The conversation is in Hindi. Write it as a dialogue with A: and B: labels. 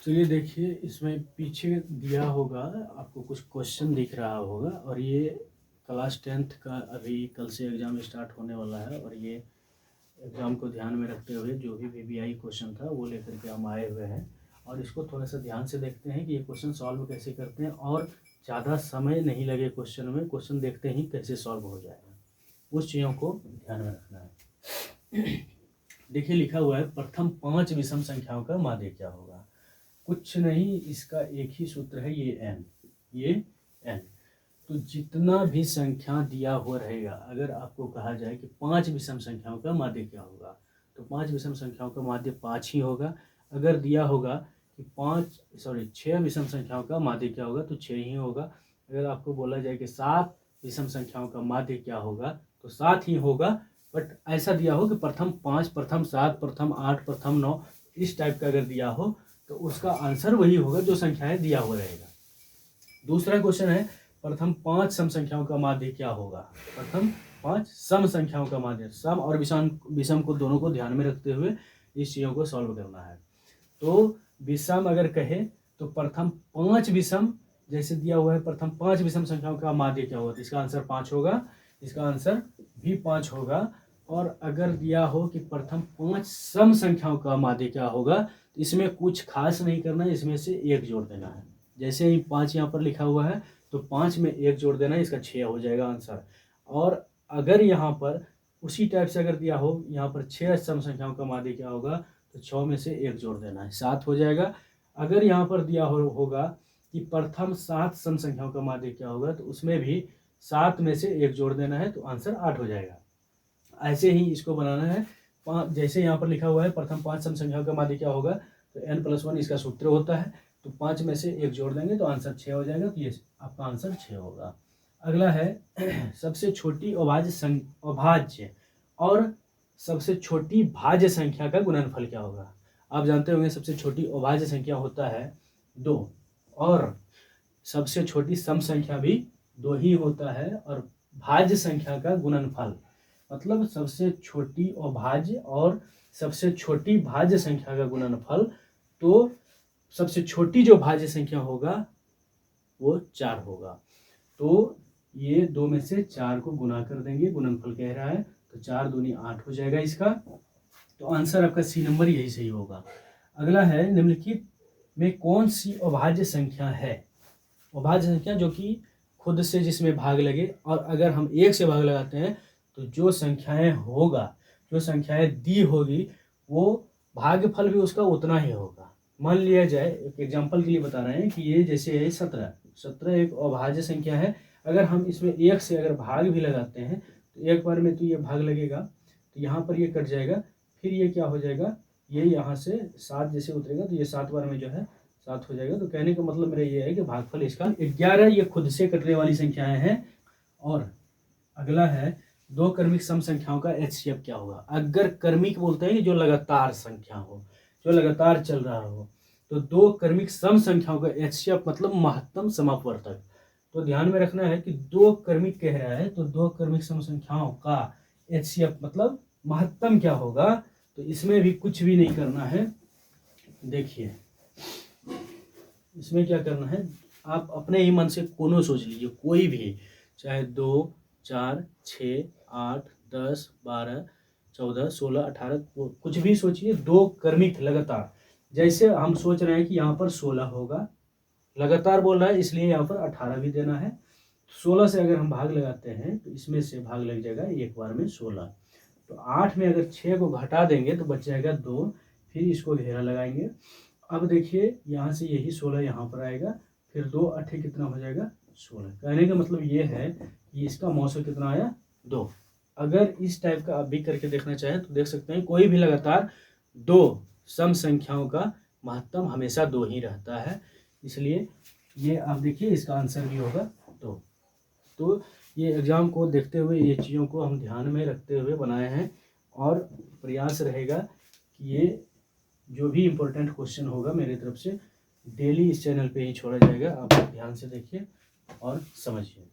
A: चलिए देखिए, इसमें पीछे दिया होगा आपको कुछ क्वेश्चन दिख रहा होगा, और ये क्लास 10th का अभी कल से एग्ज़ाम स्टार्ट होने वाला है। और ये एग्ज़ाम को ध्यान में रखते हुए जो भी वीवीआई क्वेश्चन था वो लेकर के हम आए हुए हैं, और इसको थोड़ा सा ध्यान से देखते हैं कि ये क्वेश्चन सॉल्व कैसे करते हैं, और ज़्यादा समय नहीं लगे क्वेश्चन में, क्वेश्चन देखते ही कैसे सॉल्व हो जाएगा, उस चीज़ों को ध्यान में रखना है। देखिए लिखा हुआ है, प्रथम 5 विषम संख्याओं का माध्य क्या होगा। कुछ नहीं, इसका एक ही सूत्र है, ये n। तो जितना भी संख्या दिया हुआ रहेगा, अगर आपको कहा जाए कि 5 विषम संख्याओं का माध्य क्या होगा, तो 5 विषम संख्याओं का माध्य 5 ही होगा। अगर दिया होगा कि 6 विषम संख्याओं का माध्य क्या होगा, तो 6 ही होगा। अगर आपको बोला जाए कि 7 विषम संख्याओं का माध्य क्या होगा, तो 7 ही होगा। बट ऐसा दिया हो कि प्रथम 5, प्रथम 7, प्रथम 8, प्रथम 9, इस टाइप का अगर दिया हो तो उसका आंसर वही होगा जो संख्याएं दिया हुआ रहेगा। दूसरा क्वेश्चन है, प्रथम 5 सम संख्याओं का माध्य क्या होगा। प्रथम 5 सम संख्याओं का माध्य, सम और विषम को दोनों को ध्यान में रखते हुए इस चीज़ों को सॉल्व करना है। तो विषम अगर कहे तो प्रथम 5 विषम, जैसे दिया हुआ है प्रथम 5 विषम संख्याओं का माध्य क्या होगा, तो इसका आंसर 5 होगा, इसका आंसर भी 5 होगा। और अगर दिया हो कि प्रथम 5 सम संख्याओं का माध्य क्या होगा, तो इसमें कुछ खास नहीं करना है, इसमें से एक जोड़ देना है। जैसे ही 5 यहाँ पर लिखा हुआ है तो 5 में एक जोड़ देना है, इसका 6 हो जाएगा आंसर। और अगर यहाँ पर उसी टाइप से अगर दिया हो, यहाँ पर 6 सम संख्याओं का माध्य क्या होगा, तो 6 में से एक जोड़ देना है, 7 हो जाएगा। अगर यहाँ पर दिया होगा कि प्रथम 7 सम संख्याओं का माध्य क्या होगा, तो उसमें भी 7 में से एक जोड़ देना है, तो आंसर 8 हो जाएगा। ऐसे ही इसको बनाना है। जैसे यहाँ पर लिखा हुआ है प्रथम 5 सम संख्याओं का माध्य क्या होगा, तो n+1 इसका सूत्र होता है, तो 5 में से एक जोड़ देंगे तो आंसर 6 हो जाएगा। तो ये आपका आंसर 6 होगा। अगला है सबसे छोटी अभाज्य और सबसे छोटी भाज्य संख्या का गुणनफल क्या होगा। आप जानते होंगे सबसे छोटी अभाज्य संख्या होता है 2, और सबसे छोटी सम संख्या भी 2 ही होता है, और भाज्य संख्या का गुणनफल मतलब सबसे छोटी अभाज्य और सबसे छोटी भाज्य संख्या का गुणनफल। तो सबसे छोटी जो भाज्य संख्या होगा वो 4 होगा, तो ये 2 में से 4 को गुना कर देंगे, गुणनफल कह रहा है, तो 4 दूनी 8 हो जाएगा इसका। तो आंसर आपका सी नंबर यही सही होगा। अगला है, निम्नलिखित में कौन सी अभाज्य संख्या है। अभाज्य संख्या जो कि खुद से जिसमें भाग लगे, और अगर हम 1 से भाग लगाते हैं तो जो संख्याएं होगा, जो संख्याएं दी होगी, वो भागफल भी उसका उतना ही होगा। मान लिया जाए, एक एग्जांपल के लिए बता रहे हैं कि ये जैसे है 17 एक अभाज्य संख्या है। अगर हम इसमें 1 से अगर भाग भी लगाते हैं तो एक बार में तो ये भाग लगेगा, तो यहाँ पर ये कट जाएगा, फिर ये क्या हो जाएगा, ये यहाँ से 7 जैसे उतरेगा तो ये 7 बार में जो है 7 हो जाएगा। तो कहने का मतलब मेरा ये है कि भागफल इसका 11, ये खुद से कटने वाली संख्याएं हैं। और अगला है, 2 क्रमिक सम संख्याओं का एचसीएफ क्या होगा। अगर क्रमिक बोलते हैं कि जो लगातार संख्या हो, जो लगातार चल रहा हो, तो 2 क्रमिक सम संख्याओं का एचसीएफ मतलब महत्तम समापवर्तक। तो ध्यान में रखना है कि 2 क्रमिक कह रहा है, तो 2 क्रमिक सम संख्याओं का एचसीएफ मतलब महत्तम क्या होगा। तो इसमें भी कुछ भी नहीं करना है। देखिए इसमें क्या करना है, आप अपने ही मन से कोनो सोच लीजिए, कोई भी, चाहे 2, 4, 6, 8, 10, 12, 14, 16, 18, कुछ भी सोचिए। 2 क्रमिक लगातार, जैसे हम सोच रहे हैं कि यहाँ पर 16 होगा, लगातार बोल रहा है इसलिए यहाँ पर 18 भी देना है। 16 से अगर हम भाग लगाते हैं तो इसमें से भाग लग जाएगा एक बार में 16। तो 8 में अगर 6 को घटा देंगे तो बच जाएगा 2, फिर इसको घेरा लगाएंगे। अब देखिए यहाँ से यही 16 यहाँ पर आएगा, फिर 2 8 कितना हो जाएगा 16। कहने का मतलब ये है कि इसका मौसम कितना आया 2। अगर इस टाइप का आप भी करके देखना चाहें तो देख सकते हैं, कोई भी लगातार 2 सम संख्याओं का महत्तम हमेशा 2 ही रहता है, इसलिए ये आप देखिए इसका आंसर भी होगा 2। तो ये एग्ज़ाम को देखते हुए ये चीज़ों को हम ध्यान में रखते हुए बनाए हैं, और प्रयास रहेगा कि ये जो भी इम्पोर्टेंट क्वेश्चन होगा मेरी तरफ से डेली इस चैनल पे ही छोड़ा जाएगा। आप ध्यान से देखिए और समझिए।